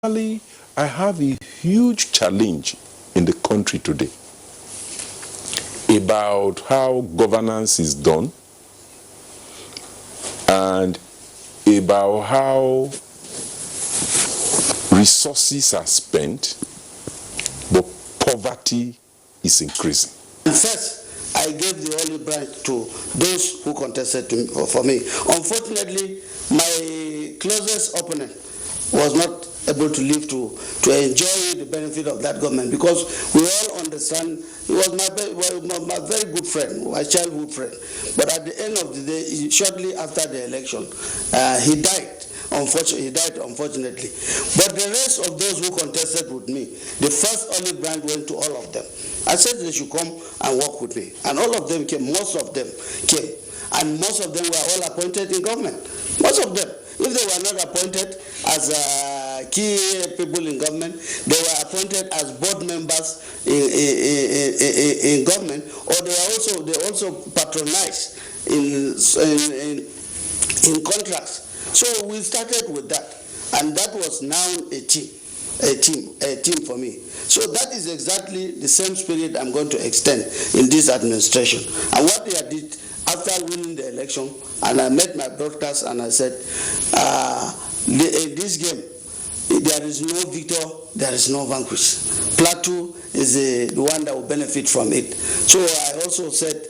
I have a huge challenge in the country today about how governance is done and about how resources are spent, but poverty is increasing. First, I gave the olive branch to those who contested for me. Unfortunately, my closest opponent was not able to live to enjoy the benefit of that government, because we all understand he was my very good friend, my childhood friend. But at the end of the day, shortly after the election, he died. Unfortunately. But the rest of those who contested with me, the first olive branch went to all of them. I said they should come and work with me. And all of them came, most of them came. And most of them were all appointed in government. Most of them. If they were not appointed as key people in government, they were appointed as board members in government, or they also patronized in contracts. So we started with that, and that was now a team for me. So that is exactly the same spirit I'm going to extend in this administration. And what they did after winning the election, and I met my broadcast and I said, in this game, there is no victor, there is no vanquish. Plateau is the one that will benefit from it. So I also said,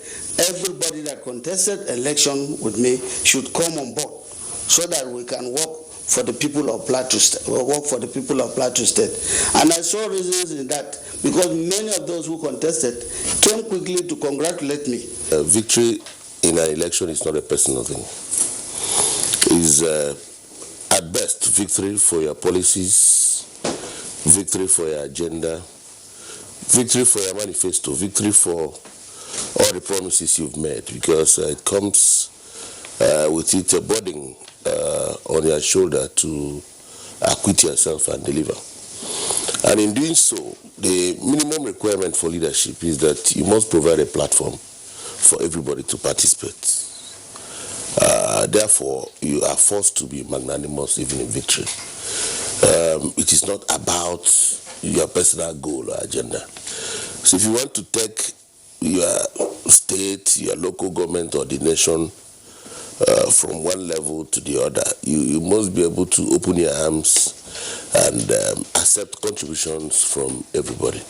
everybody that contested election with me should come on board, so that we can work for the people of Plateau State. And I saw reasons in that, because many of those who contested came quickly to congratulate me. Victory in an election is not a personal thing. It's at best victory for your policies, victory for your agenda, victory for your manifesto, victory for all the promises you've made, because it comes with it a burden on your shoulder to acquit yourself and deliver. And in doing so, the minimum requirement for leadership is that you must provide a platform for everybody to participate. Therefore, you are forced to be magnanimous even in victory. It is not about your personal goal or agenda. So if you want to take your state, your local government, or the nation from one level to the other, you must be able to open your arms and accept contributions from everybody.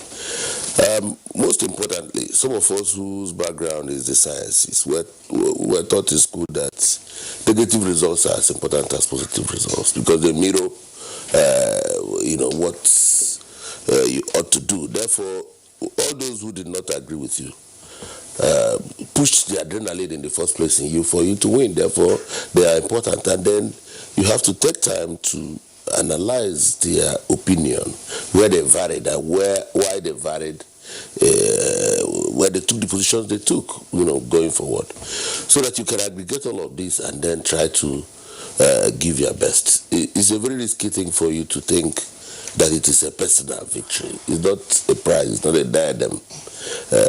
Most importantly, some of us whose background is the sciences, we're taught in school that negative results are as important as positive results, because they mirror what you ought to do. Therefore, all those who did not agree with you push the adrenaline in the first place in you for you to win. Therefore, they are important, and then you have to take time to analyze their opinion, where they varied and why they varied, where they took the positions they took, going forward, so that you can aggregate all of this and then try to give your best. It's a very risky thing for you to think that it is a personal victory. It's not a prize, it's not a diadem,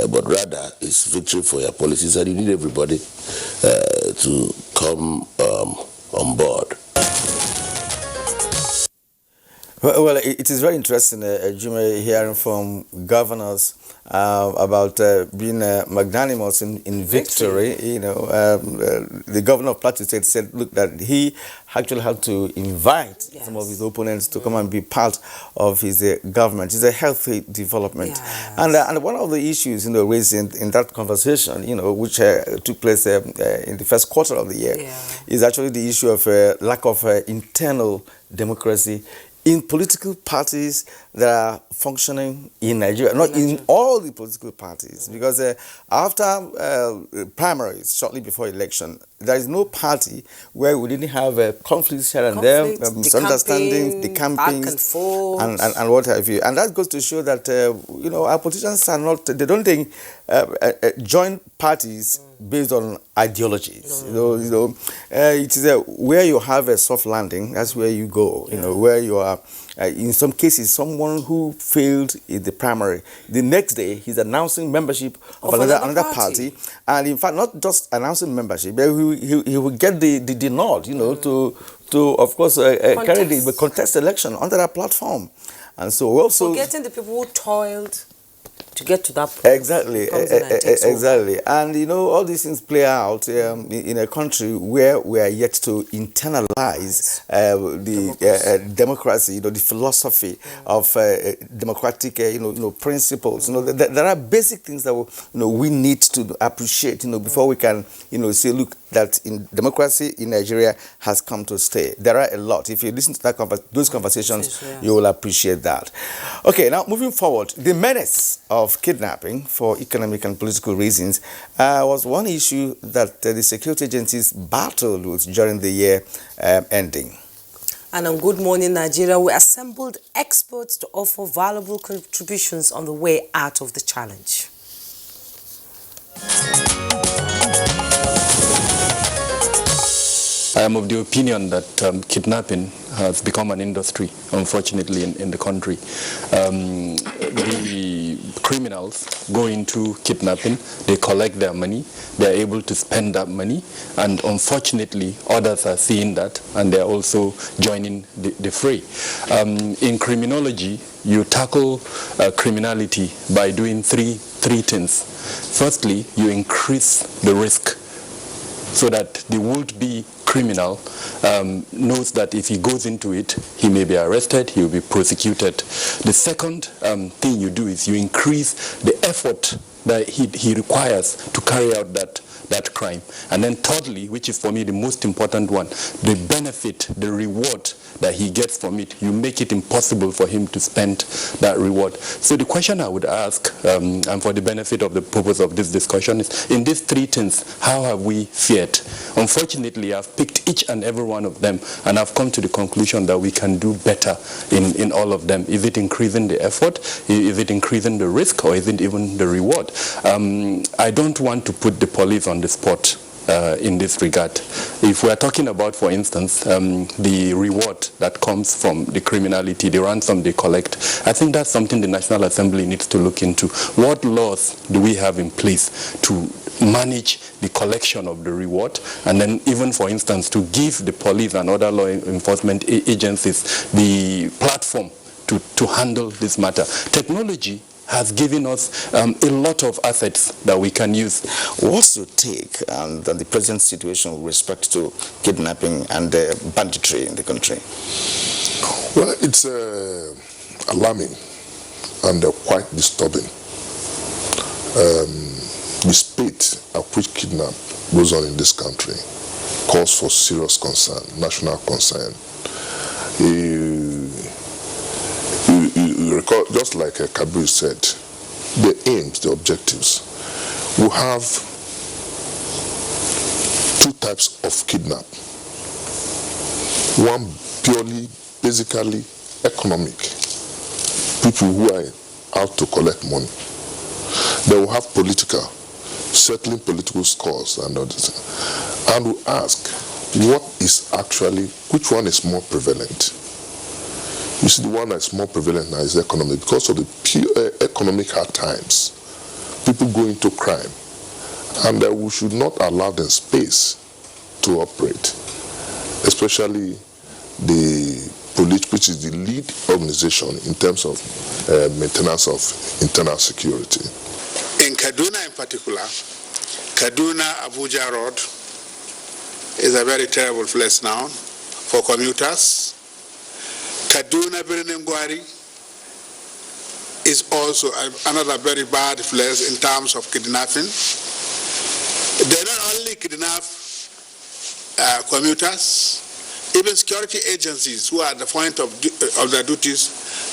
but rather it's victory for your policies, and you need everybody to come on board. Well, it is very interesting, Jume, hearing from governors about being magnanimous in victory. The governor of Plateau State said, look, that he actually had to invite some of his opponents to come and be part of his government. It's a healthy development. Yeah. And one of the issues, raised in that conversation, which took place in the first quarter of the year, is actually the issue of lack of internal democracy in political parties that are functioning in Nigeria, not in all the political parties, because after primaries, shortly before election, there is no party where we didn't have conflicts here and there, misunderstandings, the campaigns, and what have you. And that goes to show that, our politicians are not, they don't think join parties based on ideologies. It is where you have a soft landing, that's where you go, where you are. In some cases, someone who failed in the primary, the next day he's announcing membership of another party, and in fact, not just announcing membership, but he will get the nod, to to, of course, contest election under that platform. And so we also forgetting the people who toiled to get to that point. Exactly. And you know, all these things play out in a country where we are yet to internalize the democracy, you know, the philosophy of democratic, principles. You know, there are basic things that we need to appreciate, before we can, say, look, that in democracy in Nigeria has come to stay. There are a lot. If you listen to those conversations, you will appreciate that. Okay, now moving forward, the menace of kidnapping for economic and political reasons was one issue that the security agencies battled with during the year ending. And on Good Morning Nigeria, we assembled experts to offer valuable contributions on the way out of the challenge. I am of the opinion that kidnapping has become an industry, unfortunately, in the country. The criminals go into kidnapping, they collect their money, they are able to spend that money, and unfortunately, others are seeing that, and they are also joining the fray. In criminology, you tackle criminality by doing three things. Firstly, you increase the risk so that the would-be criminal knows that if he goes into it, he may be arrested, he will be prosecuted. The second thing you do is you increase the effort that he requires to carry out that crime. And then thirdly, which is for me the most important one, the benefit, the reward that he gets from it, you make it impossible for him to spend that reward. So the question I would ask, and for the benefit of the purpose of this discussion, is in these three things, how have we fared? Unfortunately, I've picked each and every one of them, and I've come to the conclusion that we can do better in all of them. Is it increasing the effort? Is it increasing the risk? Or is it even the reward? I don't want to put the police on the spot in this regard. If we are talking about, for instance, the reward that comes from the criminality, the ransom they collect, I think that's something the National Assembly needs to look into. What laws do we have in place to manage the collection of the reward, and then even, for instance, to give the police and other law enforcement agencies the platform to handle this matter? Technology has given us a lot of assets that we can use. What's your take on the present situation with respect to kidnapping and banditry in the country? Well, it's alarming and quite disturbing. The speed at which kidnap goes on in this country calls for serious concern, national concern. You recall, just like Kabir said, the aims, the objectives. We have two types of kidnap. One purely, basically economic. People who are out to collect money. Then we have political, settling political scores and others. And we ask, which one is more prevalent? You see, the one that's more prevalent now is economic. Because of the pure economic hard times, people go into crime. And we should not allow them space to operate, especially the police, which is the lead organization in terms of maintenance of internal security. In Kaduna in particular, Kaduna-Abuja Road is a very terrible place now for commuters. Kaduna-Birnin-Gwari is also another very bad place in terms of kidnapping. They not only kidnap commuters, even security agencies who are at the point of their duties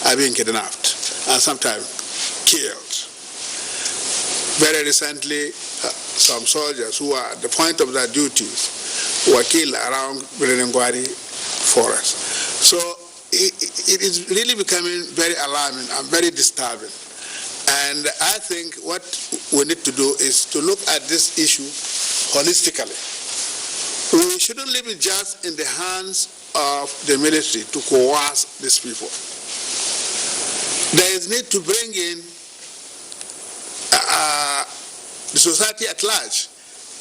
are being kidnapped and sometimes killed. Very recently, some soldiers who are at the point of their duties were killed around Birnin-Gwari forest. So it is really becoming very alarming and very disturbing. And I think what we need to do is to look at this issue holistically. We shouldn't leave it just in the hands of the military to coerce these people. There is need to bring in the society at large,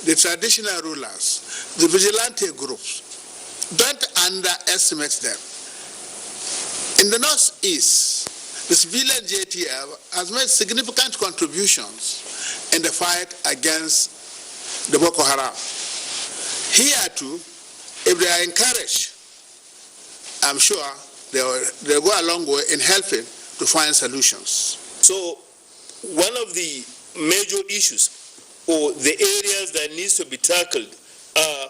the traditional rulers, the vigilante groups, don't underestimate them. In the Northeast, the civilian JTF has made significant contributions in the fight against the Boko Haram. Here too, if they are encouraged, I'm sure they'll go a long way in helping to find solutions. So one of the major issues or the areas that needs to be tackled are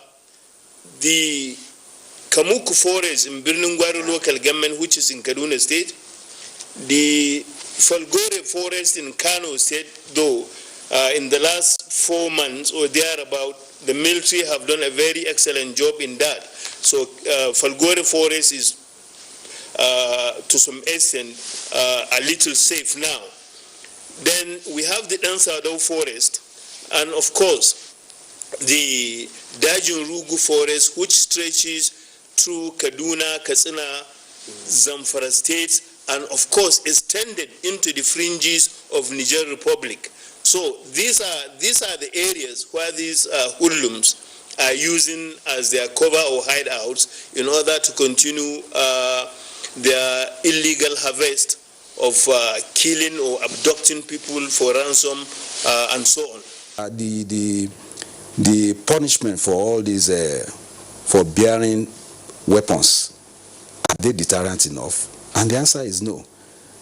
the Kamuku Forest in Birnungwaru local government, which is in Kaduna State, the Falgore Forest in Kano State, though in the last 4 months or thereabout, the military have done a very excellent job in that. So Falgore Forest is to some extent a little safe now. Then we have the Dansado Forest, and of course the Dajun Rugu Forest, which stretches through Kaduna, Katsina, Zamfara states, and of course extended into the fringes of Niger Republic. So these are the areas where these hoodlums are using as their cover or hideouts in order to continue their illegal harvest of killing or abducting people for ransom and so on. The punishment for all these, for bearing weapons, are they deterrent enough? And the answer is no.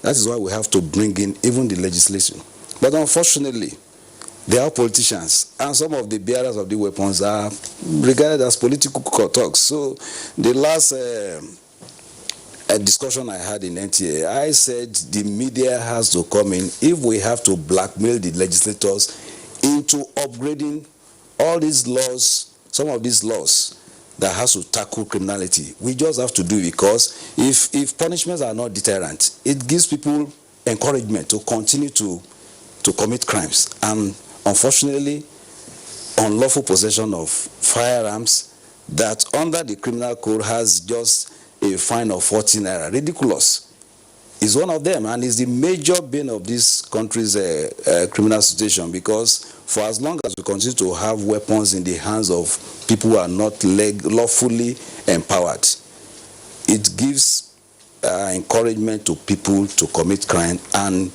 That is why we have to bring in even the legislation. But unfortunately, there are politicians, and some of the bearers of the weapons are regarded as political talks. So the last discussion I had in NTA, I said the media has to come in if we have to blackmail the legislators into upgrading all these laws, some of these laws that has to tackle criminality. We just have to do it, because if punishments are not deterrent, it gives people encouragement to continue to commit crimes. And unfortunately, unlawful possession of firearms that under the criminal code has just a fine of 14 naira, ridiculous, is one of them, and is the major bane of this country's criminal situation, because for as long as we continue to have weapons in the hands of people who are not lawfully empowered, it gives encouragement to people to commit crime and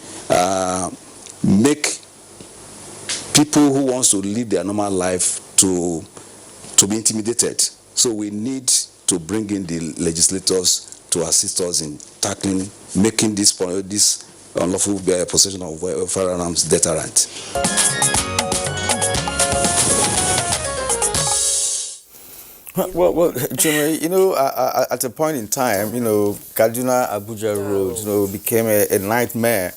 make people who wants to live their normal life to be intimidated. So we need to bring in the legislators to assist us in tackling, making this unlawful possession of firearms deterrent. Well, Jimmy, at a point in time, Kaduna-Abuja Road, became a nightmare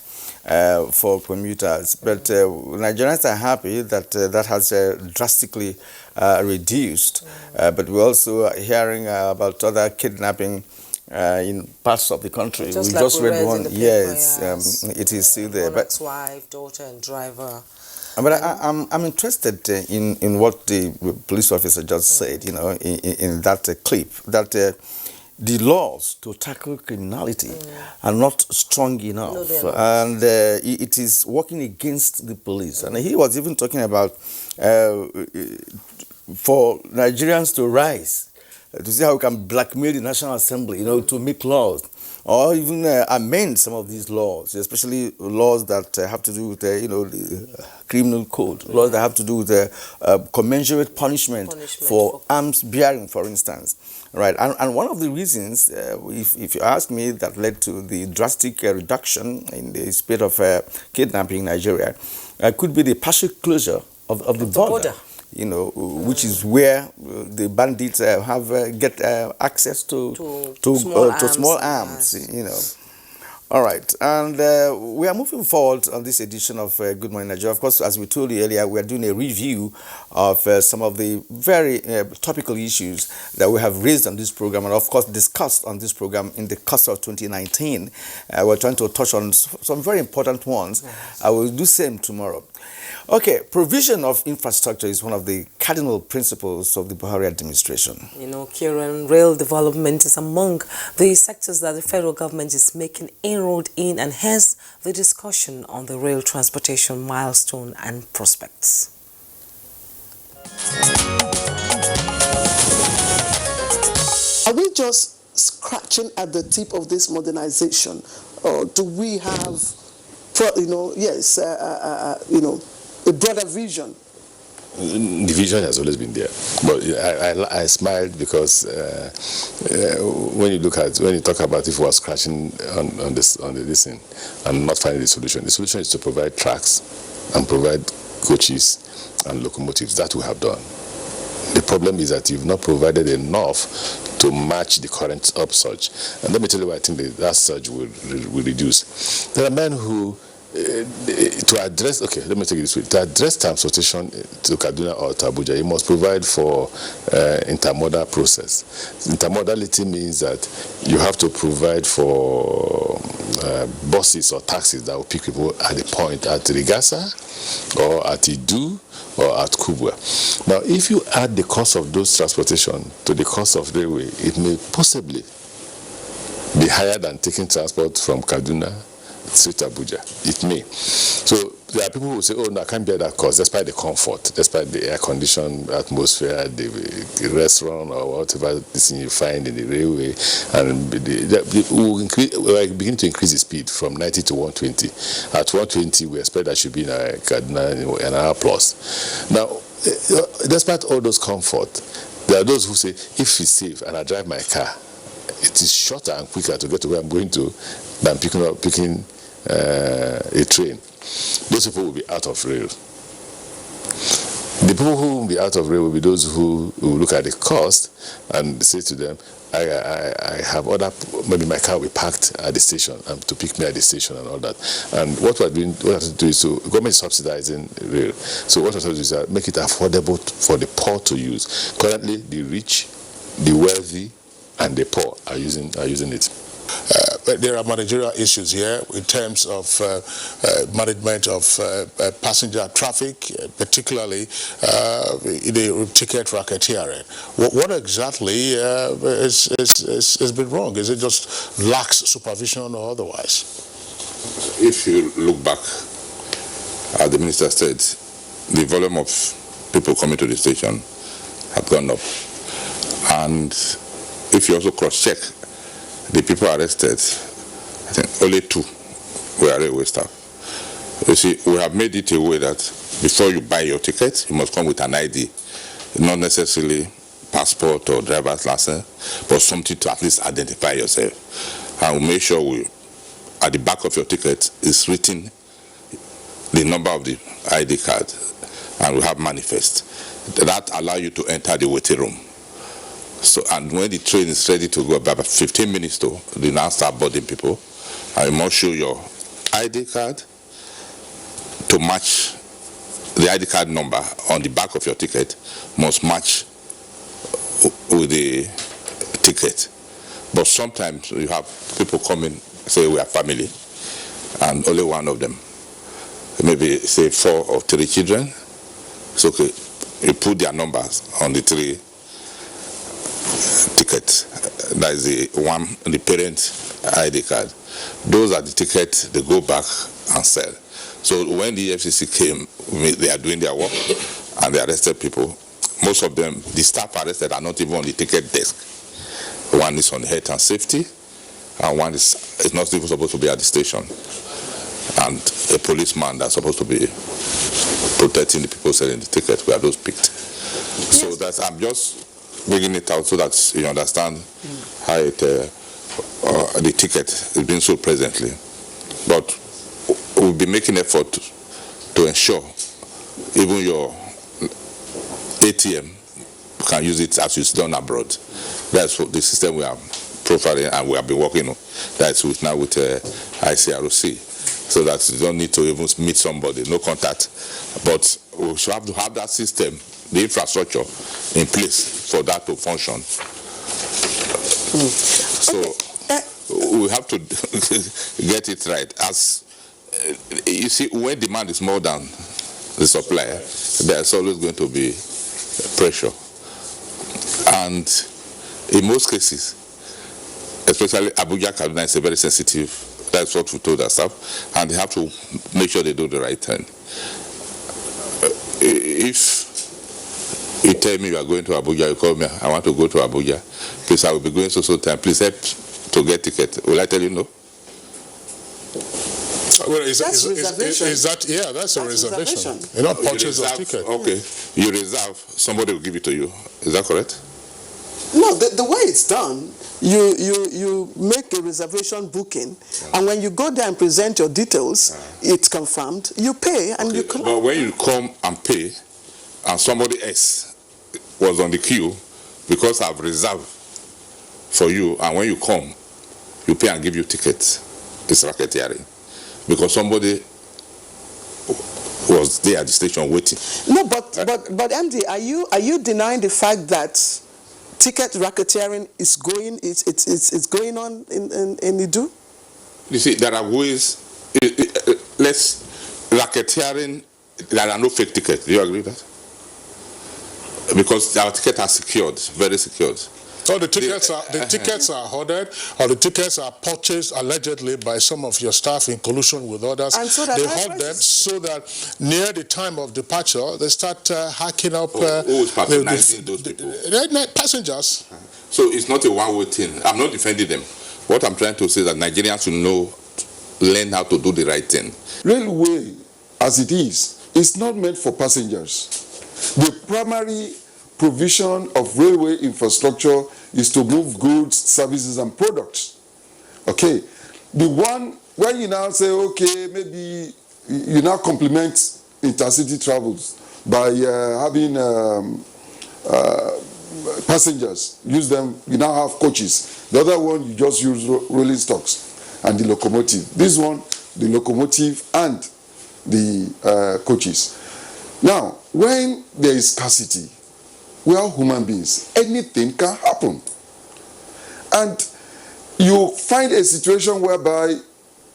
for commuters. But Nigerians are happy that that has drastically reduced. But we're also hearing about other kidnapping in parts of the country. Just we like just we read one. in the paper, Yes, it is still there. But ex-wife, daughter, and driver. But I'm interested in what the police officer just said, in that clip, that the laws to tackle criminality are not strong enough. No, they're not. And it is working against the police. And he was even talking about for Nigerians to rise, to see how we can blackmail the National Assembly, to make laws, or even amend some of these laws, especially laws that have to do with the criminal code, laws that have to do with the commensurate punishment for arms bearing, for instance. Right, and one of the reasons, if you ask me, that led to the drastic reduction in the spate of kidnapping in Nigeria could be the partial closure of the border. Which is where the bandits get access to small arms. Yes. All right, and we are moving forward on this edition of Good Morning Nigeria. Of course, as we told you earlier, we are doing a review of some of the very topical issues that we have raised on this program, and of course discussed on this program in the course of 2019. We're trying to touch on some very important ones. Yes. I will do same tomorrow. Okay, provision of infrastructure is one of the cardinal principles of the Buhari administration. Kieran, rail development is among the sectors that the federal government is making inroad in, and hence the discussion on the rail transportation milestone and prospects. just scratching at the tip of this modernization? Or do we have, a broader vision? The vision has always been there, but I smiled because when you talk about if we are scratching on this thing and not finding the solution is to provide tracks and provide coaches and locomotives. That we have done. The problem is that you've not provided enough to match the current upsurge. And let me tell you why I think that surge will reduce. There are men who to address, let me take it this way. To address transportation to Kaduna or to Abuja, you must provide for intermodal process. Intermodality means that you have to provide for buses or taxis that will pick people at the point at Rigasa or at Idu or at Kubwa. Now, if you add the cost of those transportation to the cost of railway, it may possibly be higher than taking transport from Kaduna straight to Abuja. It may. So there are people who say, oh, no, I can't bear that cost, despite the comfort, despite the air-conditioned atmosphere, the restaurant or whatever this thing you find in the railway, and we're beginning to increase the speed from 90 to 120. At 120, we expect that should be in Kaduna an hour plus. Now, despite all those comfort, there are those who say, if it's safe and I drive my car, it is shorter and quicker to get to where I'm going to than picking a train. Those people will be out of rail. The people who will be out of rail will be those who will look at the cost and say to them, I have maybe my car will be parked at the station and to pick me at the station and all that. And what we have to do is government is subsidizing rail. So what we have to do is make it affordable for the poor to use. Currently, the rich, the wealthy, and the poor are using it. But there are managerial issues here in terms of management of passenger traffic, particularly the ticket racketeering. What exactly has been wrong? Is it just lax supervision or otherwise? If you look back, as the minister said, the volume of people coming to the station have gone up. And if you also cross-check, the people arrested, I think only 2 were railway staff. You see, we have made it a way that before you buy your ticket, you must come with an ID, not necessarily passport or driver's license, but something to at least identify yourself. And we'll make sure at the back of your ticket is written the number of the ID card, and we have manifest. That allows you to enter the waiting room. So, and when the train is ready to go, about 15 minutes to, they now start boarding people. And you must show your ID card to match the ID card number on the back of your ticket, must match with the ticket. But sometimes you have people come in, say we are family, and only one of them, maybe say 4 or 3 children. It's okay. You put their numbers on the 3 tickets. That is the parent ID card. Those are the tickets they go back and sell. So when the FCC came, they are doing their work and they arrested people. Most of them, the staff arrested are not even on the ticket desk. One is on health and safety, and one is not even supposed to be at the station. And a policeman that's supposed to be protecting the people selling the ticket, were those picked. Yes. So that I'm just bringing it out so that you understand how the ticket is being sold presently. But we'll be making effort to ensure even your ATM can use it as it's done abroad. That's what the system we are profiling and we have been working on. That's now with ICROC, so that you don't need to even meet somebody, no contact. But we should have to have that system, the infrastructure in place for that to function. So we have to get it right. As you see, when demand is more than the supply, there's always going to be pressure. And in most cases, especially Abuja, Kaduna is a very sensitive, that's what we told our staff, and they have to make sure they do the right thing. If You tell me you are going to Abuja, you call me, I want to go to Abuja. Please, I will be going so time. Please help to get ticket. Will I tell you no? Well, That's reservation. is that, yeah, that's a That's reservation. reservation. You're not You purchase of reserve- ticket. Okay. You reserve, somebody will give it to you. Is that correct? No, the way it's done, you make a reservation booking, and when you go there and present your details, it's confirmed, you pay, and you collect. But when you come and pay, and somebody else was on the queue, because I've reserved for you, and when you come, you pay and give you tickets, it's racketeering. Because somebody was there at the station waiting. No, but MD, are you denying the fact that ticket racketeering is going going on in Idu? You see, there are ways, racketeering, there are no fake tickets. Do you agree with that? Because our tickets are secured, very secured. So the tickets are hoarded, or the tickets are purchased allegedly by some of your staff in collusion with others. And so that they hoard them so that near the time of departure, they start hacking up Who is patronizing those people? Passengers. So it's not a one-way thing. I'm not defending them. What I'm trying to say is that Nigerians should learn how to do the right thing. Railway, as it is not meant for passengers. The primary provision of railway infrastructure is to move goods, services, and products. Okay, the one where you now say, okay, maybe you now complement intercity travels by having passengers, use them, you now have coaches. The other one, you just use rolling stocks and the locomotive. This one, the locomotive and the coaches. Now, when there is scarcity, we are human beings. Anything can happen. And you find a situation whereby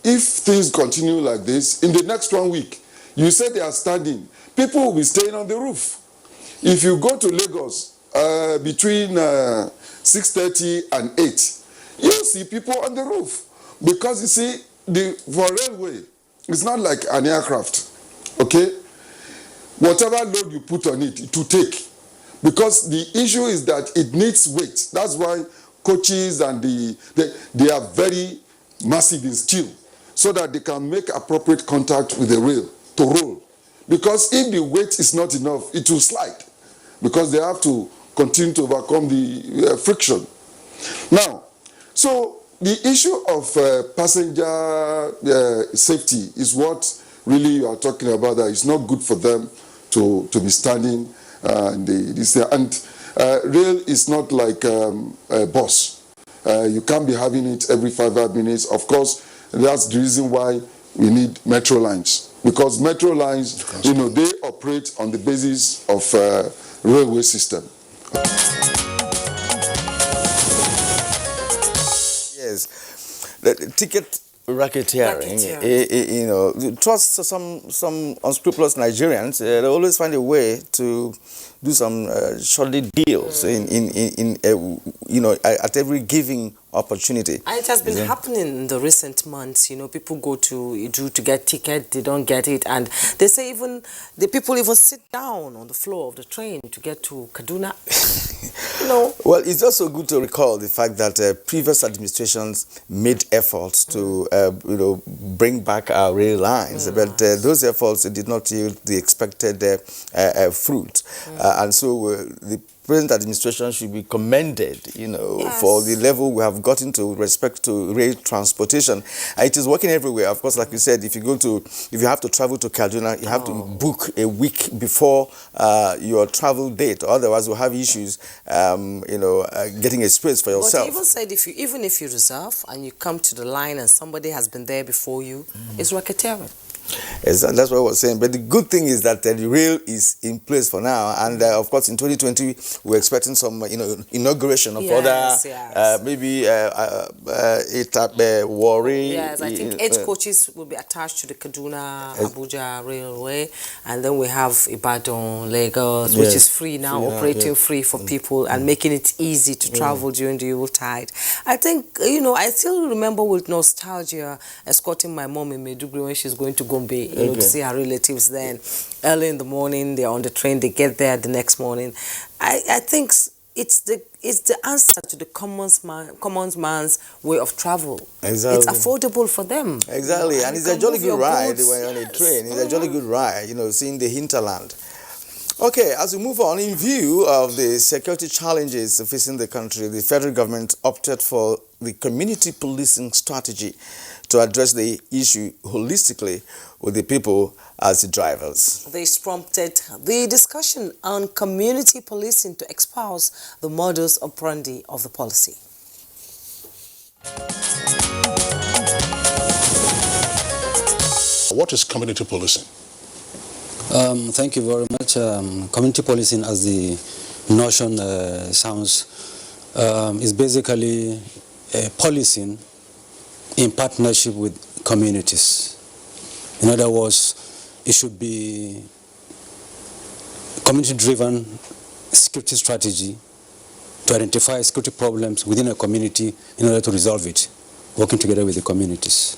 if things continue like this, in the next 1 week, you say they are standing, people will be staying on the roof. If you go to Lagos between 6:30 and 8, you'll see people on the roof. Because you see, for railway, it's not like an aircraft, okay? Whatever load you put on it, it will take. Because the issue is that it needs weight. That's why coaches and they are very massive in steel, so that they can make appropriate contact with the rail to roll. Because if the weight is not enough, it will slide. Because they have to continue to overcome the friction. Now, so the issue of passenger safety is what really you are talking about. That it's not good for them to be standing. And rail is not like a bus. You can't be having it every 5 minutes. Of course, that's the reason why we need metro lines. Because metro lines, they operate on the basis of railway system. Yes, the ticket racketeering. Trust some unscrupulous Nigerians. They always find a way to do some shoddy deals at every given opportunity. And it has been happening in the recent months. People go to Idu to get ticket, they don't get it, and they say even the people even sit down on the floor of the train to get to Kaduna. Well, it's also good to recall the fact that previous administrations made efforts to bring back our rail lines, but those efforts did not yield the expected fruit, and so the present administration should be commended, for the level we have gotten to respect to rail transportation. It is working everywhere. Of course, like you said, if you have to travel to Kaduna, you have to book a week before your travel date. Otherwise, you'll have issues, getting a space for yourself. But even said, even if you reserve and you come to the line and somebody has been there before you, it's racketeering. That's what I was saying. But the good thing is that the rail is in place for now, and of course in 2020 we're expecting some inauguration of other maybe Warri. Yes, I think 8 coaches will be attached to the Kaduna Abuja Railway, and then we have Ibadan, Lagos, which is free now, operating free for people and making it easy to travel during the Yuletide. I think I still remember with nostalgia escorting my mom in Maiduguri when she's going to go Gombe, you know, to see her relatives then. Early in the morning, they're on the train, they get there the next morning. I think it's the answer to the common man's way of travel. Exactly. It's affordable for them. Exactly, and it's a jolly good ride goods. when you're on a train. It's a jolly good ride, you know, seeing the hinterland. Okay, as we move on, in view of the security challenges facing the country, the federal government opted for the community policing strategy to address the issue holistically with the people as the drivers. This prompted the discussion on community policing to espouse the modus operandi of the policy. What is community policing? Thank you very much. Community policing, as the notion sounds, is basically policing in partnership with communities. In other words, it should be community-driven security strategy to identify security problems within a community in order to resolve it, working together with the communities.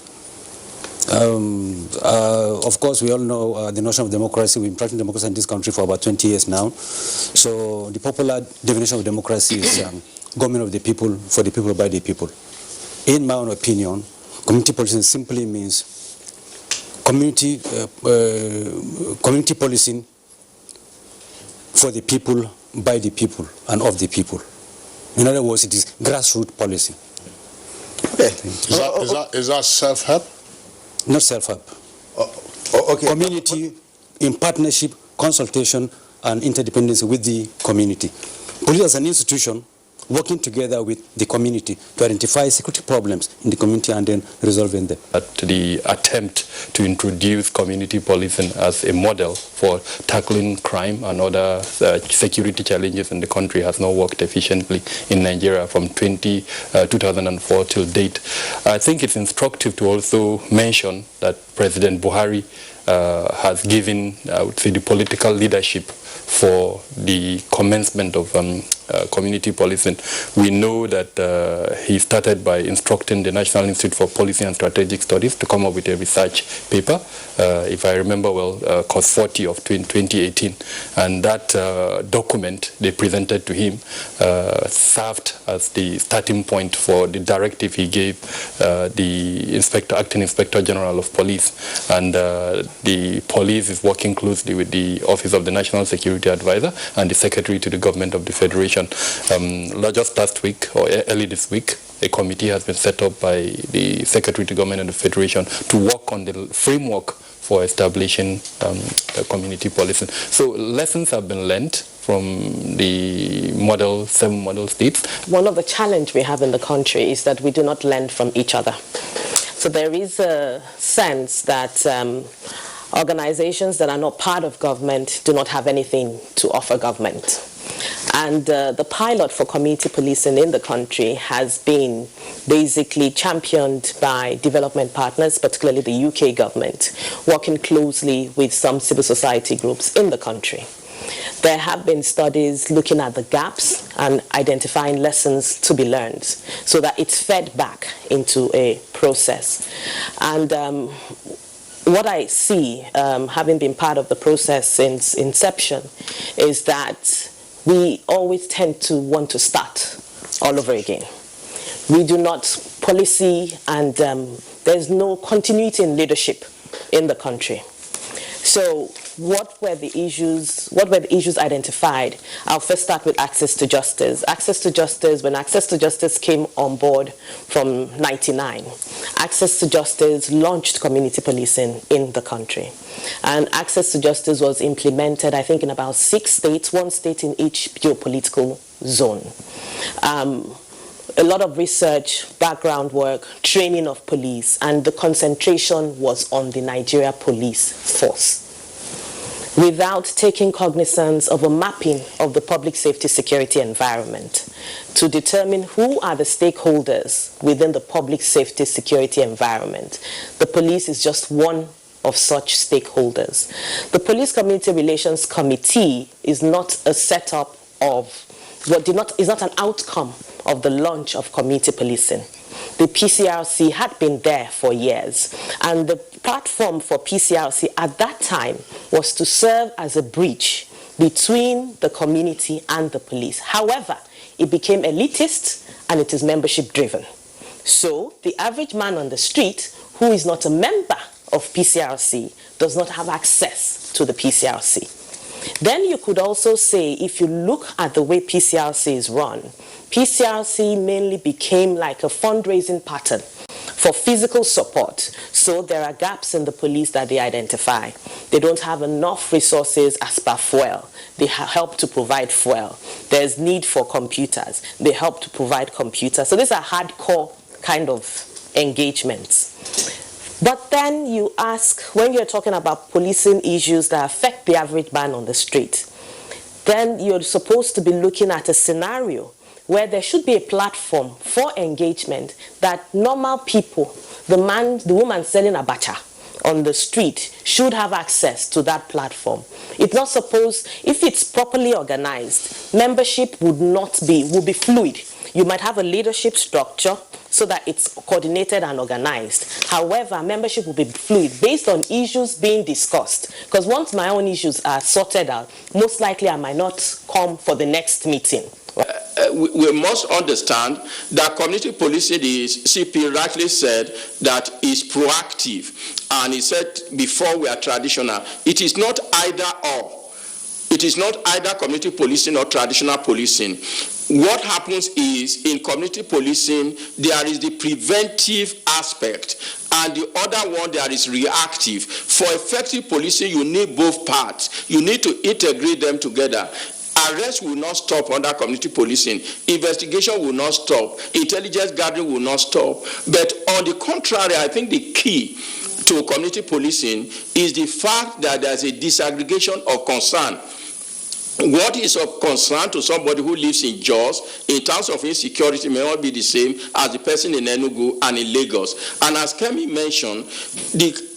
Of course, we all know the notion of democracy. We've been practicing democracy in this country for about 20 years now. So the popular definition of democracy is government of the people, for the people, by the people. In my own opinion, community policing simply means community policing for the people, by the people, and of the people. In other words, it is grassroots policy. Okay. Is that self-help? Not self-help. Okay. Community in partnership, consultation, and interdependence with the community. Police as an institution working together with the community to identify security problems in the community and then resolving them. The attempt to introduce community policing as a model for tackling crime and other security challenges in the country has not worked efficiently in Nigeria from 2004 till date. I think it's instructive to also mention that President Buhari has given, I would say, the political leadership for the commencement of community policing. We know that he started by instructing the National Institute for Policy and Strategic Studies to come up with a research paper, if I remember well, course 40 of 2018. And that document they presented to him served as the starting point for the directive he gave the acting Inspector General of Police. And the police is working closely with the Office of the National Security Advisor and the Secretary to the Government of the Federation. Just last week or early this week, a committee has been set up by the Secretary to Government of the Federation to work on the framework for establishing community policing. So lessons have been learned from the 7 model states. One of the challenges we have in the country is that we do not learn from each other. So there is a sense that organizations that are not part of government do not have anything to offer government. And the pilot for community policing in the country has been basically championed by development partners, particularly the UK government, working closely with some civil society groups in the country. There have been studies looking at the gaps and identifying lessons to be learned so that it's fed back into a process. And what I see, having been part of the process since inception, is that we always tend to want to start all over again. We do not policy, and there's no continuity in leadership in the country. So what were the issues identified? I'll first start with access to justice. When access to justice came on board from 1999, access to justice launched community policing in the country. And access to justice was implemented, I think, in about 6 states, 1 state in each geopolitical zone. A lot of research, background work, training of police, and the concentration was on the Nigeria police force, without taking cognizance of a mapping of the public safety security environment to determine who are the stakeholders within the public safety security environment. The police is just one of such stakeholders. The Police Community Relations Committee is not a setup of is not an outcome of the launch of community policing. the PCRC had been there for years. And the platform for PCRC at that time was to serve as a bridge between the community and the police. However, it became elitist and it is membership driven. So the average man on the street who is not a member of PCRC does not have access to the PCRC. Then you could also say, if you look at the way PCRC is run, PCRC mainly became like a fundraising pattern for physical support. So there are gaps in the police that they identify. They don't have enough resources as per fuel. They help to provide fuel. There's need for computers. They help to provide computers. So these are hardcore kind of engagements. But then you ask, when you're talking about policing issues that affect the average man on the street, then you're supposed to be looking at a scenario where there should be a platform for engagement that normal people, the woman selling abacha on the street, should have access to that platform. It's not supposed, if it's properly organized, membership would be fluid. You might have a leadership structure so that it's coordinated and organized. However, membership will be fluid based on issues being discussed. Because once my own issues are sorted out, most likely I might not come for the next meeting. We must understand that community policing, the CP rightly said, that is proactive. And he said before we are traditional. It is not either or. It is not either community policing or traditional policing. What happens is, in community policing, there is the preventive aspect, and the other one, there is reactive. For effective policing, you need both parts. You need to integrate them together. Arrest will not stop under community policing. Investigation will not stop. Intelligence gathering will not stop. But on the contrary, I think the key to community policing is the fact that there's a disaggregation of concern. What is of concern to somebody who lives in Jos in terms of insecurity may not be the same as the person in Enugu and in Lagos. And as Kemi mentioned,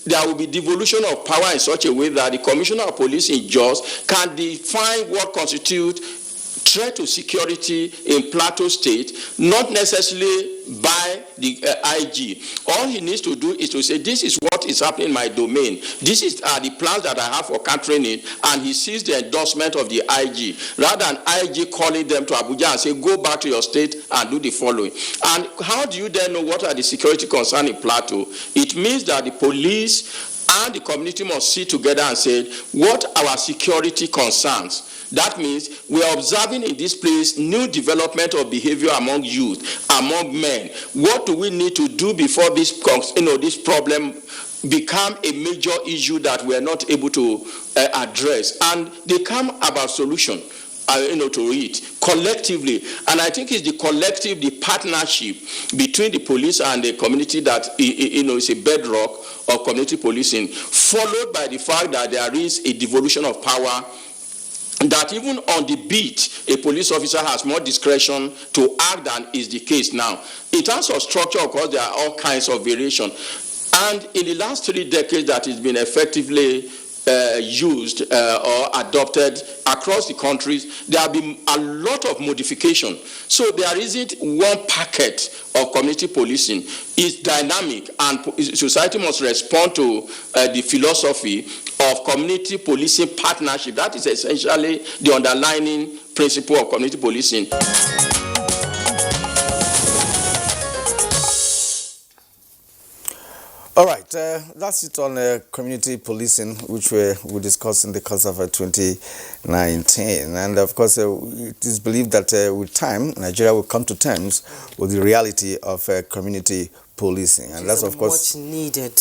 there will be devolution of power in such a way that the Commissioner of Police in Jos can define what constitutes threat to security in Plateau State, not necessarily by the IG. All he needs to do is to say, this is what is happening in my domain. This is the plans that I have for countering it, and he sees the endorsement of the IG, rather than IG calling them to Abuja and say, go back to your state and do the following. And how do you then know what are the security concerns in Plateau? It means that the police and the community must sit together and say, what are our security concerns? That means we are observing in this place new development of behavior among youth, among men. What do we need to do before this problem become a major issue that we are not able to address? And they come about solution. To it collectively, and I think it's the collective, the partnership between the police and the community that is a bedrock of community policing, followed by the fact that there is a devolution of power, that even on the beat, a police officer has more discretion to act than is the case now. In terms of structure, of course, there are all kinds of variation. And in the last 3 decades that it's been effectively used or adopted across the countries, there have been a lot of modification. So there isn't one packet of community policing. It's dynamic, and society must respond to the philosophy of community policing partnership. That is essentially the underlying principle of community policing. All right, that's it on community policing, which we discussed in the course of 2019. And of course, it is believed that with time, Nigeria will come to terms with the reality of community policing. And that's, of course, much needed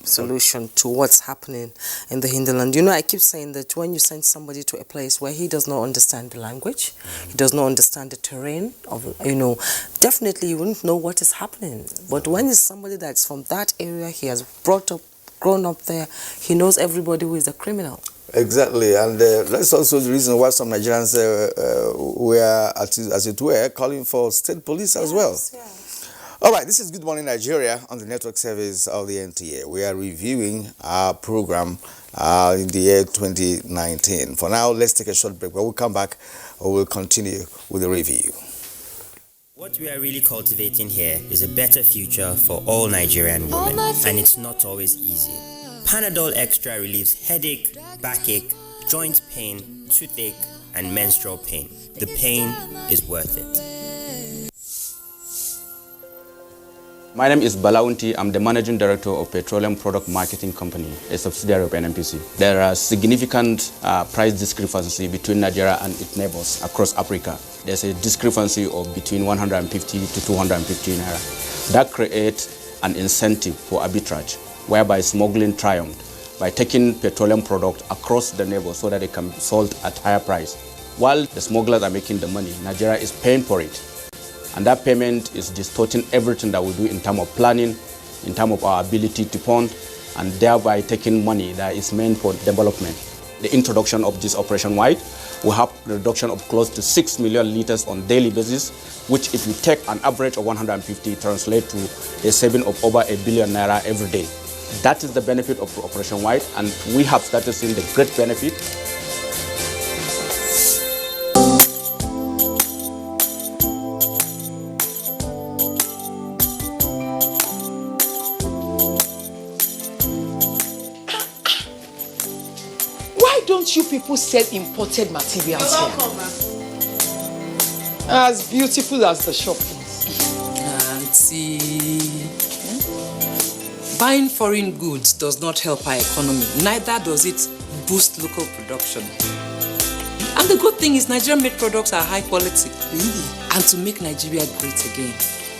solution to what's happening in the hinterland. I keep saying that when you send somebody to a place where he does not understand the language, he does not understand the terrain of, definitely you wouldn't know what is happening. But when it's somebody that's from that area, he has grown up there, he knows everybody who is a criminal. Exactly, and that's also the reason why some Nigerians were, as it were, calling for state police as well. Yes. All right, this is Good Morning Nigeria on the network service of the NTA. We are reviewing our program in the year 2019. For now, let's take a short break. When we come back, we will continue with the review. What we are really cultivating here is a better future for all Nigerian women, and it's not always easy. Panadol Extra relieves headache, backache, joint pain, toothache, and menstrual pain. The pain is worth it. My name is Balaunti. I'm the Managing Director of Petroleum Product Marketing Company, a subsidiary of NNPC. There are significant price discrepancy between Nigeria and its neighbors across Africa. There's a discrepancy of between 150 to 250 naira. That creates an incentive for arbitrage, whereby smuggling triumphed by taking petroleum product across the neighbors so that they can be sold at higher price. While the smugglers are making the money, Nigeria is paying for it. And that payment is distorting everything that we do in terms of planning, in terms of our ability to fund, and thereby taking money that is meant for development. The introduction of this Operation White will have a reduction of close to 6 million liters on daily basis, which if you take an average of 150, translate to a saving of over 1 billion naira every day. That is the benefit of Operation White, and we have started seeing the great benefit. Don't you people sell imported materials here? As beautiful as the shop is. Auntie, buying foreign goods does not help our economy. Neither does it boost local production. And the good thing is Nigerian-made products are high quality. Really? And to make Nigeria great again.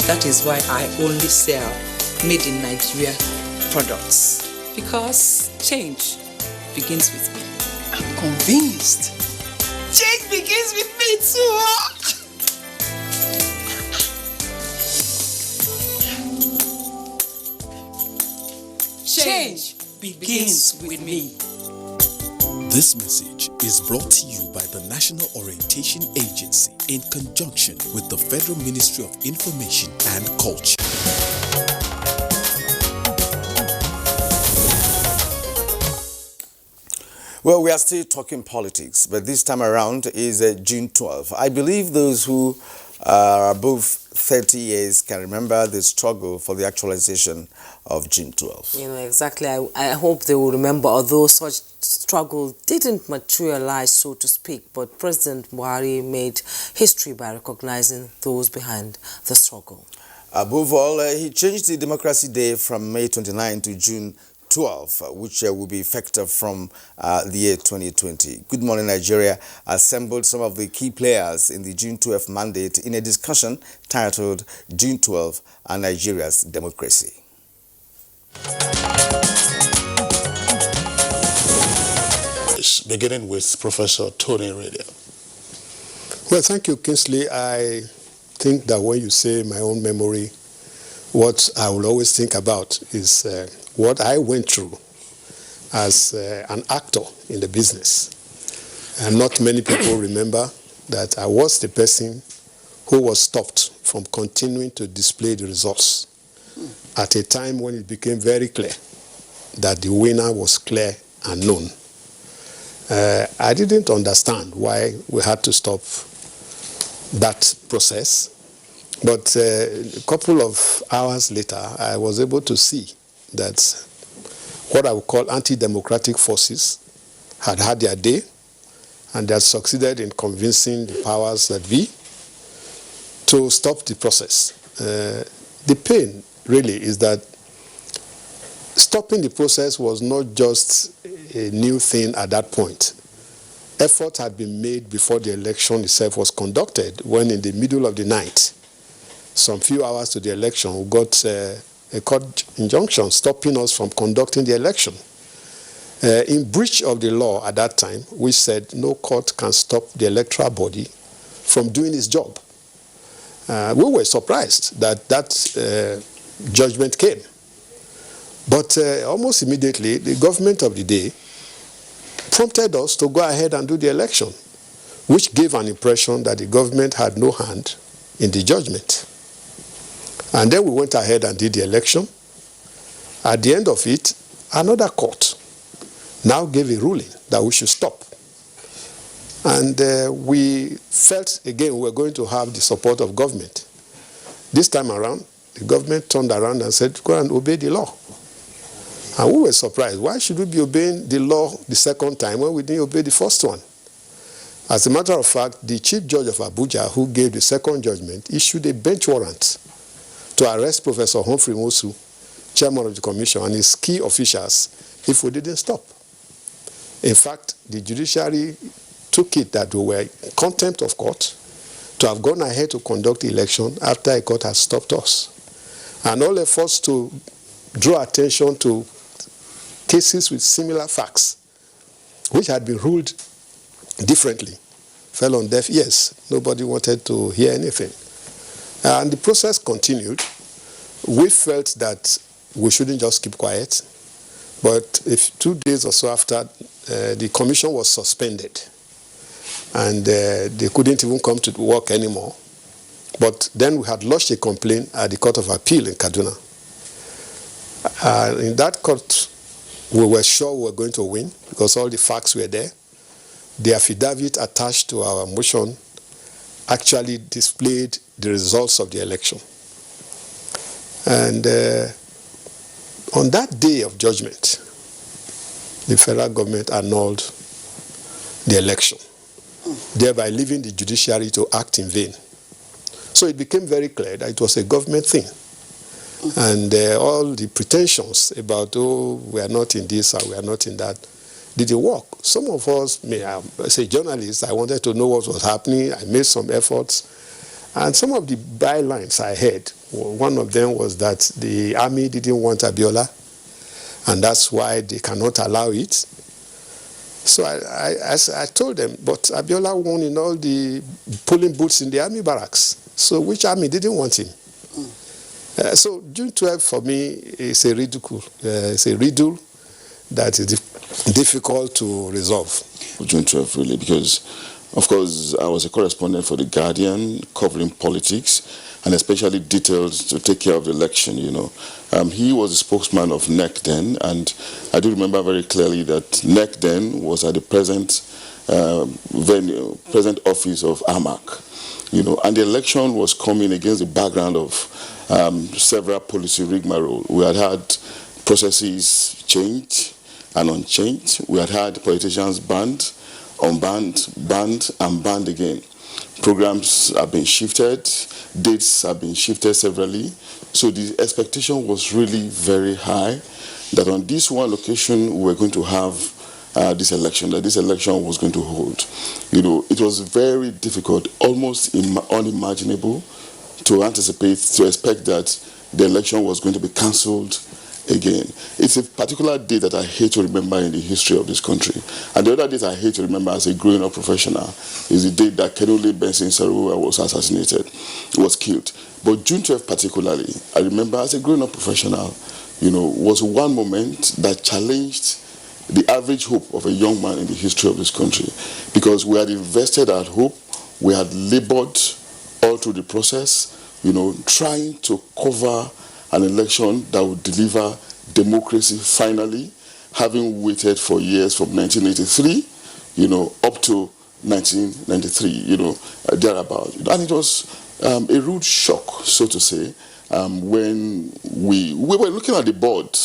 That is why I only sell made in Nigeria products. Because change begins with me. I'm convinced. Change begins with me too. Change begins with me. This message is brought to you by the National Orientation Agency in conjunction with the Federal Ministry of Information and Culture. Well, we are still talking politics, but this time around is June 12th. I believe those who are above 30 years can remember the struggle for the actualization of June 12th. You know, exactly. I hope they will remember, although such struggle didn't materialize, so to speak, but President Buhari made history by recognizing those behind the struggle. Above all, he changed the Democracy Day from May 29 to June 12, which will be effective from the year 2020. Good Morning Nigeria assembled some of the key players in the June 12 mandate in a discussion titled June 12 and Nigeria's Democracy. Beginning with Professor Tony Radia. Well, thank you, Kingsley. I think that when you say my own memory, what I will always think about is what I went through as an actor in the business. And not many people remember that I was the person who was stopped from continuing to display the results at a time when it became very clear that the winner was clear and known. I didn't understand why we had to stop that process, but a couple of hours later, I was able to see that what I would call anti-democratic forces had had their day, and they had succeeded in convincing the powers that be to stop the process. The pain really is that stopping the process was not just a new thing at that point. Effort had been made before the election itself was conducted, when in the middle of the night, some few hours to the election, we got a court injunction stopping us from conducting the election. In breach of the law at that time, we said no court can stop the electoral body from doing its job. We were surprised that that judgment came. But almost immediately, the government of the day prompted us to go ahead and do the election, which gave an impression that the government had no hand in the judgment. And then we went ahead and did the election. At the end of it, another court now gave a ruling that we should stop. And we felt, again, we were going to have the support of government. This time around, the government turned around and said, go and obey the law. And we were surprised. Why should we be obeying the law the second time when we didn't obey the first one? As a matter of fact, the Chief Judge of Abuja, who gave the second judgment, issued a bench warrant to arrest Professor Humphrey Mosu, chairman of the commission, and his key officials if we didn't stop. In fact, the judiciary took it that we were in contempt of court to have gone ahead to conduct the election after a court had stopped us. And all efforts to draw attention to cases with similar facts, which had been ruled differently, fell on deaf ears. Nobody wanted to hear anything. And the process continued. We felt that we shouldn't just keep quiet, but if 2 days or so after, the commission was suspended, and they couldn't even come to work anymore. But then we had lodged a complaint at the Court of Appeal in Kaduna. In that court, we were sure we were going to win because all the facts were there. The affidavit attached to our motion actually displayed the results of the election. And on that day of judgment, the federal government annulled the election, thereby leaving the judiciary to act in vain. So it became very clear that it was a government thing. And all the pretensions about, oh, we are not in this or we are not in that, didn't work. Some of us, as a journalist, I wanted to know what was happening. I made some efforts. And some of the bylines I heard, one of them was that the army didn't want Abiola, and that's why they cannot allow it. So I told them, but Abiola won in all the polling booths in the army barracks. So which army didn't want him? So June 12 for me is a ridicule. It's a riddle that is difficult to resolve. June 12 really, because of course I was a correspondent for The Guardian covering politics and especially details to take care of the election, you know. He was a spokesman of NEC then, and I do remember very clearly that NEC then was at the present venue, present office of AMAC, you know, and the election was coming against the background of several policy rigmarole. We had had processes changed and unchanged. We had had politicians banned, unbanned, banned, and banned again. Programs have been shifted, dates have been shifted severally. So the expectation was really very high that on this one location we were going to have this election, that this election was going to hold. You know, it was very difficult, almost unimaginable to anticipate, to expect that the election was going to be cancelled again. It's a particular day that I hate to remember in the history of this country. And the other date I hate to remember as a growing up professional is the day that Kenule Benson Sarua was assassinated, was killed. But June 12 particularly, I remember as a growing up professional, you know, was one moment that challenged the average hope of a young man in the history of this country. Because we had invested our hope, we had labored all through the process, you know, trying to cover an election that would deliver democracy finally, having waited for years from 1983, you know, up to 1993, you know, thereabout. And it was a rude shock, so to say, when we were looking at the board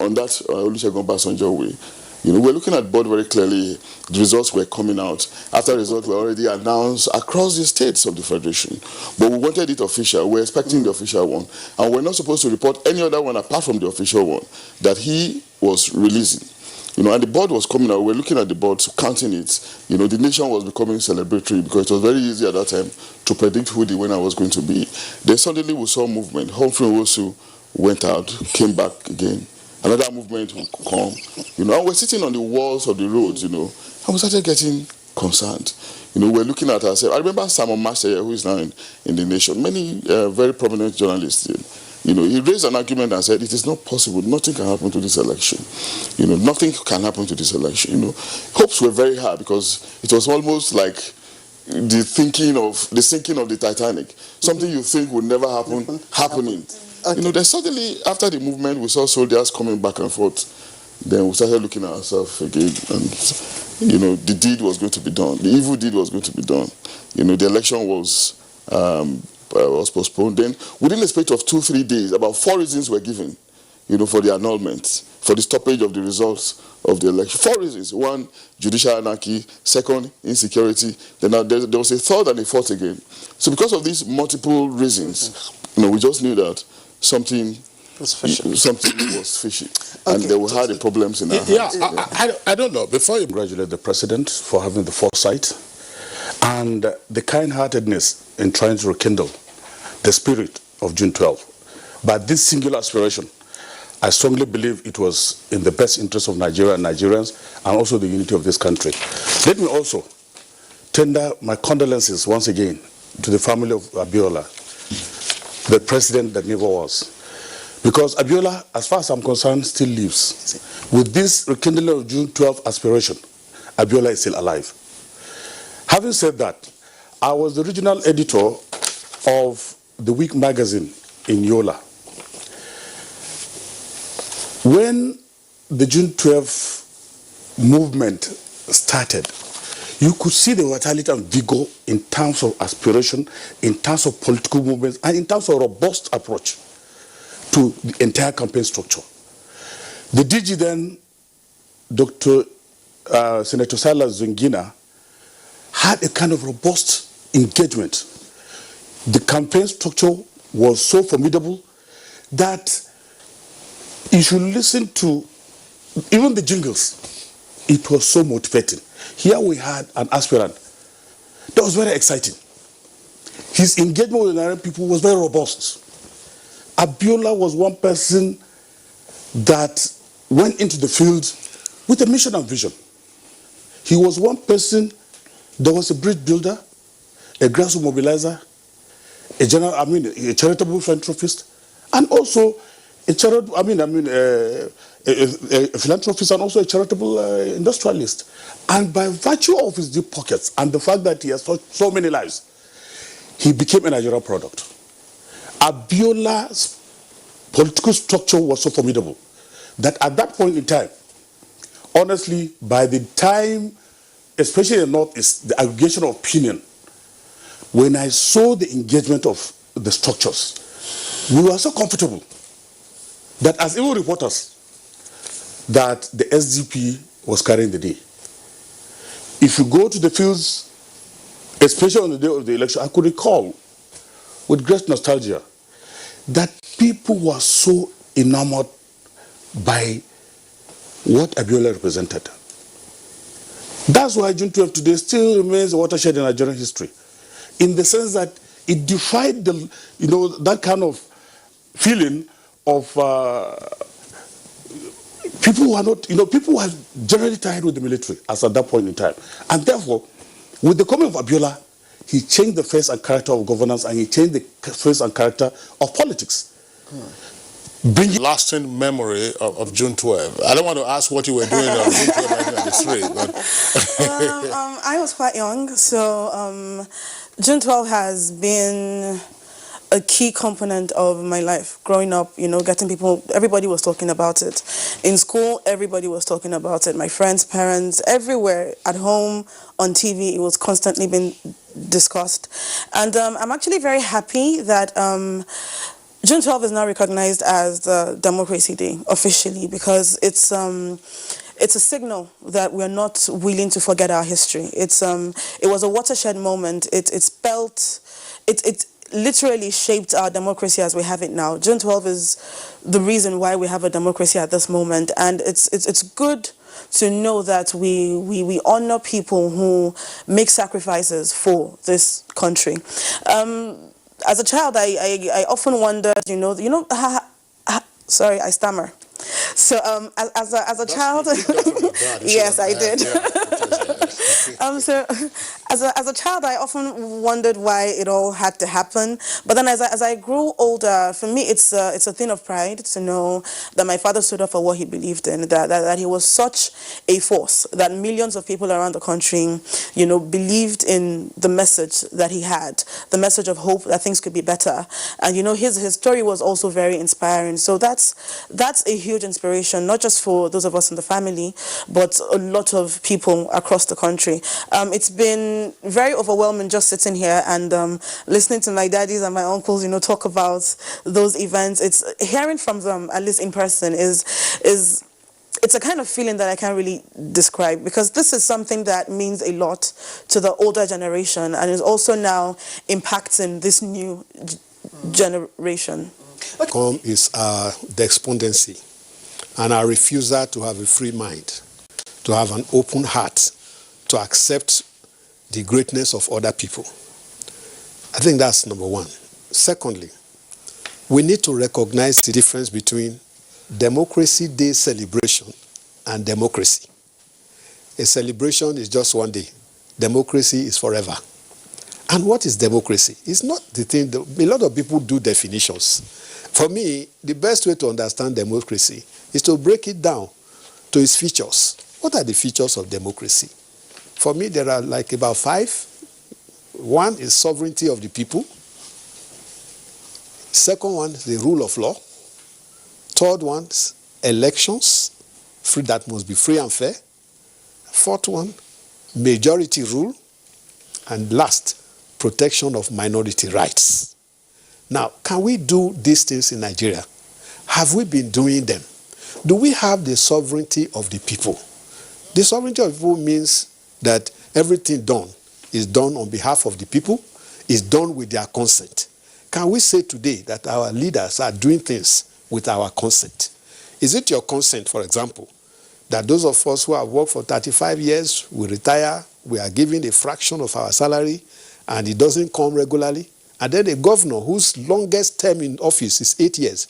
on that Olusegun Obasanjo way. You know, we're looking at board very clearly. The results were coming out. After the results were already announced across the states of the Federation. But we wanted it official. We're expecting the official one. And we're not supposed to report any other one apart from the official one that he was releasing. You know, and the board was coming out. We're looking at the board, counting it. You know, the nation was becoming celebratory because it was very easy at that time to predict who the winner was going to be. Then suddenly we saw movement. Humphrey Mosu went out, came back again. Another movement will come, you know, and we're sitting on the walls of the roads, you know, and we started getting concerned. You know, we're looking at ourselves. I remember Simon Master, who is now in the nation, many very prominent journalists, you know, he raised an argument and said, it is not possible, nothing can happen to this election. You know, nothing can happen to this election, you know. Hopes were very high because it was almost like the sinking of the Titanic. Something you think would never happen, happening. Okay. You know, then suddenly, after the movement, we saw soldiers coming back and forth. Then we started looking at ourselves again, and, you know, the deed was going to be done. The evil deed was going to be done. You know, the election was was postponed. Then, within a space of 2-3 days, about 4 reasons were given, for the annulment, for the stoppage of the results of the election. 4 reasons. 1, judicial anarchy. 2nd, insecurity. Then there was a third and a fourth again. So because of these multiple reasons, we just knew that something was fishy. And they will have the problems in our hands. I don't know. Before you congratulate the president for having the foresight and the kind-heartedness in trying to rekindle the spirit of June 12. But this singular aspiration, I strongly believe it was in the best interest of Nigeria and Nigerians and also the unity of this country. Let me also tender my condolences once again to the family of Abiola, the president that never was. Because Abiola, as far as I'm concerned, still lives. With this rekindling of June 12 aspiration, Abiola is still alive. Having said that, I was the regional editor of the Week magazine in Yola. When the June 12 movement started, you could see the vitality and vigor in terms of aspiration, in terms of political movements, and in terms of robust approach to the entire campaign structure. The DG then, Dr. Senator Silas Zungina, had a kind of robust engagement. The campaign structure was so formidable that you should listen to even the jingles. It was so motivating. Here we had an aspirant that was very exciting. His engagement with the Nigerian people was very robust. Abiola was one person that went into the field with a mission and vision. He was one person that was a bridge builder, a grassroots mobilizer, a charitable philanthropist, and also a philanthropist and also a charitable industrialist. And by virtue of his deep pockets and the fact that he has touched so many lives, he became a Nigerian product. Abiola's political structure was so formidable that at that point in time, honestly, by the time, especially in the Northeast, the aggregation of opinion, when I saw the engagement of the structures, we were so comfortable that as even reporters, that the SDP was carrying the day. If you go to the fields, especially on the day of the election, I could recall with great nostalgia that people were so enamored by what Abiola represented. That's why June 12 today still remains a watershed in Nigerian history, in the sense that it defied that kind of feeling of people who are not, people who are generally tired with the military as at that point in time. And therefore, with the coming of Abiola, he changed the face and character of governance and he changed the face and character of politics. Bring lasting memory of June 12. I don't want to ask what you were doing on June 12, 1993, but... I was quite young, so June 12 has been a key component of my life. Growing up, getting people, everybody was talking about it. In school, everybody was talking about it. My friends, parents, everywhere, at home, on TV, it was constantly being discussed. And I'm actually very happy that June 12 is now recognized as the Democracy Day officially, because it's a signal that we're not willing to forget our history. It was a watershed moment. It literally shaped our democracy as we have it now. June 12 is the reason why we have a democracy at this moment, and it's good to know that we honor people who make sacrifices for this country. As a child, I often wondered, sorry, I stammer. So as a child, yes, I did. So as a child, I often wondered why it all had to happen. But then as I grew older, for me, it's a thing of pride to know that my father stood up for what he believed in, that he was such a force, that millions of people around the country, believed in the message that he had, the message of hope that things could be better. And, his story was also very inspiring. So that's a huge inspiration, not just for those of us in the family, but a lot of people across the country. It's been been very overwhelming just sitting here and listening to my daddies and my uncles, talk about those events. It's hearing from them, at least in person, it's a kind of feeling that I can't really describe, because this is something that means a lot to the older generation and is also now impacting this new generation. Come is our despondency and our refusal to have a free mind, to have an open heart, to accept the greatness of other people. I think that's number one. Secondly, we need to recognize the difference between Democracy Day celebration and democracy. A celebration is just one day. Democracy is forever. And what is democracy? It's not the thing. A lot of people do definitions. For me, the best way to understand democracy is to break it down to its features. What are the features of democracy? For me, there are like about 5. One is sovereignty of the people. Second one is the rule of law. Third one is elections, that must be free and fair. Fourth one, majority rule. And last, protection of minority rights. Now, can we do these things in Nigeria? Have we been doing them? Do we have the sovereignty of the people? The sovereignty of the people means that everything done is done on behalf of the people, is done with their consent. Can we say today that our leaders are doing things with our consent? Is it your consent, for example, that those of us who have worked for 35 years, we retire, we are given a fraction of our salary, and it doesn't come regularly, and then a governor whose longest term in office is 8 years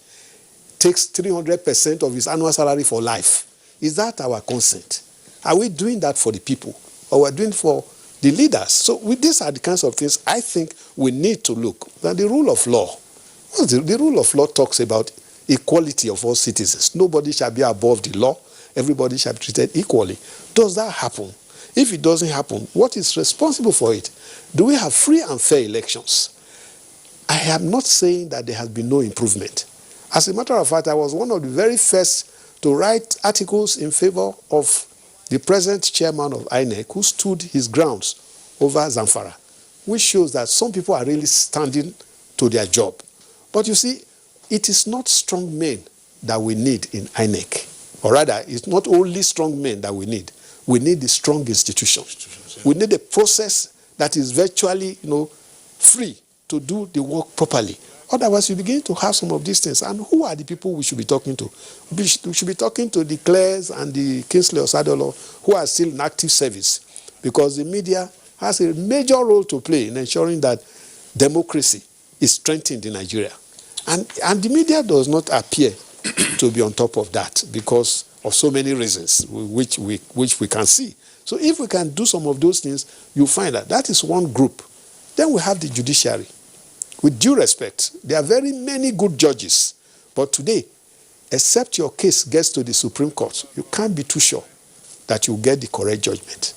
takes 300% of his annual salary for life? Is that our consent? Are we doing that for the people, or we're doing it for the leaders? So these are the kinds of things I think we need to look. Now, the rule of law. The rule of law talks about equality of all citizens. Nobody shall be above the law. Everybody shall be treated equally. Does that happen? If it doesn't happen, what is responsible for it? Do we have free and fair elections? I am not saying that there has been no improvement. As a matter of fact, I was one of the very first to write articles in favor of the present chairman of INEC, who stood his grounds over Zamfara, which shows that some people are really standing to their job. But you see, it is not strong men that we need in INEC. Or rather, it's not only strong men that we need. We need the strong institutions. We need a process that is virtually, free to do the work properly. Otherwise, you begin to have some of these things. And who are the people we should be talking to? We should be talking to the Clares and the Kingsley Osadolo, who are still in active service, because the media has a major role to play in ensuring that democracy is strengthened in Nigeria. And the media does not appear to be on top of that because of so many reasons which we can see. So if we can do some of those things, you find that is one group. Then we have the judiciary. With due respect, there are very many good judges. But today, except your case gets to the Supreme Court, you can't be too sure that you'll get the correct judgment.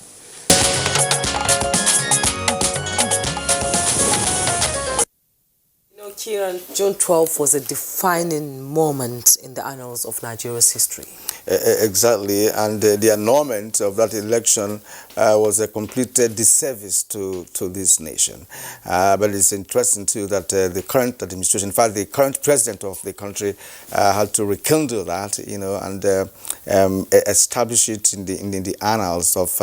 Kieran, June 12th was a defining moment in the annals of Nigeria's history. Exactly, and the annulment of that election was a complete disservice to this nation. But it's interesting too that the current administration, in fact the current president of the country, had to rekindle that, and establish it in the annals of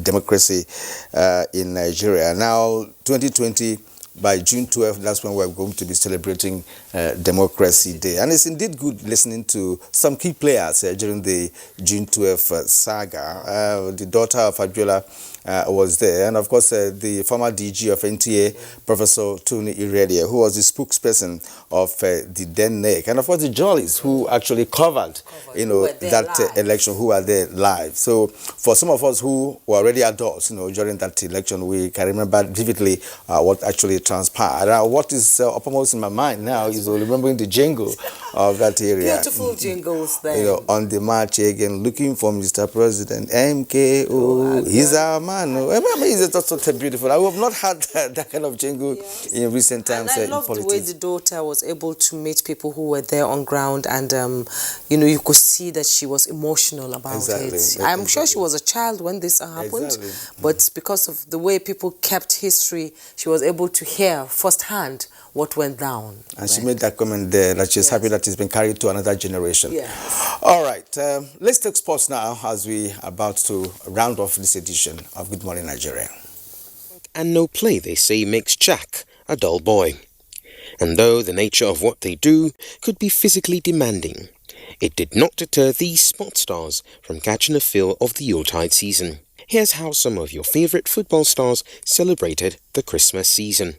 democracy in Nigeria. Now, 2020. By June 12th, that's when we're going to be celebrating Democracy Day. And it's indeed good listening to some key players during the June 12th saga. The daughter of Abiola was there. And of course, the former DG of NTA, Professor Tony Iradia, who was the spokesperson of the then NEC. And of course, the journalists who actually covered that election, who were there live. So for some of us who were already adults, during that election, we can remember vividly what actually transpired. What is uppermost in my mind now is remembering the jingle of that area. Beautiful jingles there. On the march again, looking for Mr. President, MKO, he's our man. man. I mean, it's also so beautiful. I have not had that kind of jingle in recent times. And I love the way the daughter was able to meet people who were there on ground, and you could see that she was emotional about it. I'm sure she was a child when this happened, but because of the way people kept history, she was able to hear firsthand what went down. And she made that comment there that she's happy that it's been carried to another generation. All right, let's take sports now as we are about to round off this edition of Good Morning Nigeria. And no play, they say, makes Jack a dull boy. And though the nature of what they do could be physically demanding, it did not deter these sport stars from catching a feel of the Yuletide season. Here's how some of your favourite football stars celebrated the Christmas season.